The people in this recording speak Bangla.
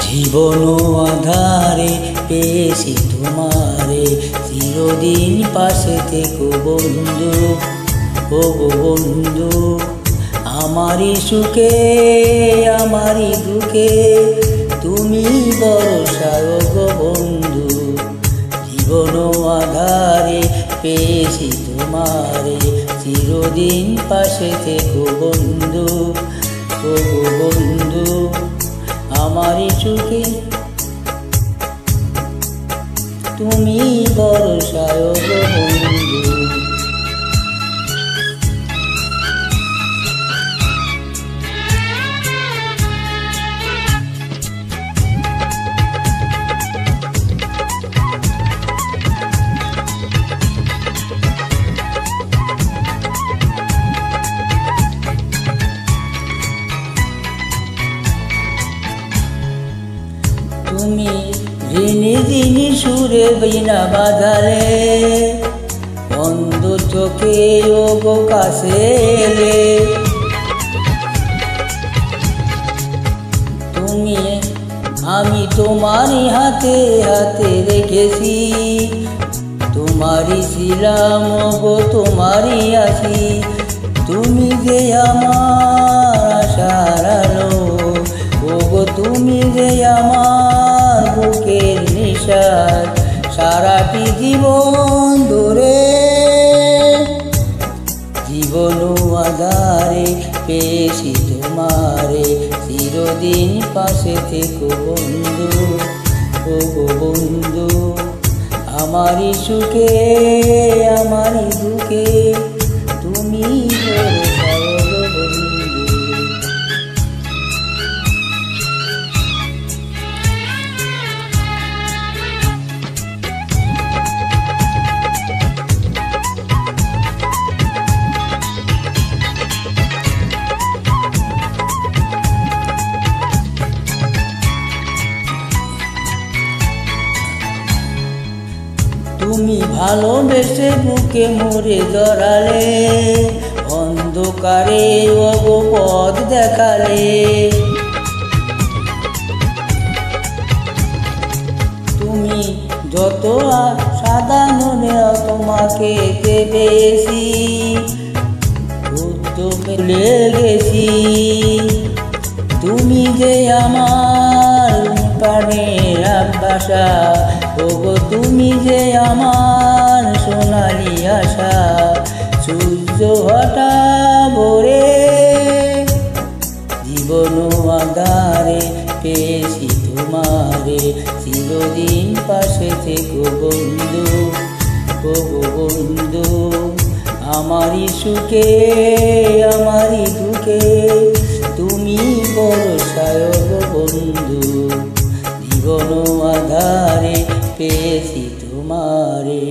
জীবন আধারে পেয়েছি তোমারে, চিরদিন পাশে থেকো বন্ধু। ও গো বন্ধু, আমারই সুখে আমারই দুঃখে তুমি ভরসা গো বন্ধু। জীবন আধারে পেয়েছি তোমারে, চিরদিন পাশে থেকো বন্ধু। ও গো বন্ধু, আমারই সুখে তুমি ভরসা গো বন্ধু। তুমি ঋণী দিনী সুরে বিনা বাজারে, বন্ধ চোখে ও গো কাছে এলে। তুমি আমি তোমারই হাতে হাতে রেখেছি, তোমারই ছিলাম গো তোমারই আছি। তুমি যে আমার আশার আলো, ও গো তুমি যে আমার বুকের নিঃশ্বাস, সারাটি জীবন ধরে। জীবন আধারে পেয়েছি তোমারে, চিরদিন পাশে থেকো বন্ধু। ও গো বন্ধু, আমারই সুখে আমারই দুঃখে তুমি ভরসা গো বন্ধু। তুমি ভালোবেসে বুকে মোরে জড়ালে, অন্ধকারে ও গো পথ দেখালে। তুমি যত সাধারণে তোমাকে পেয়েছি, ভুলে গেছি। তুমি যে আমার প্রাণের আশা, ও গো তুমি যে আমার সোনালি আশা। সূর্য হঠা ভোরে জীবন আধারে পেয়েছি তোমারে, চিরদিন পাশে থেকো বন্ধু। ও গো বন্ধু, আমারই সুখে আমারই দুঃখে তুমি ভরসা গো বন্ধু। জীবন আধারে পেয়েছি তোমারে।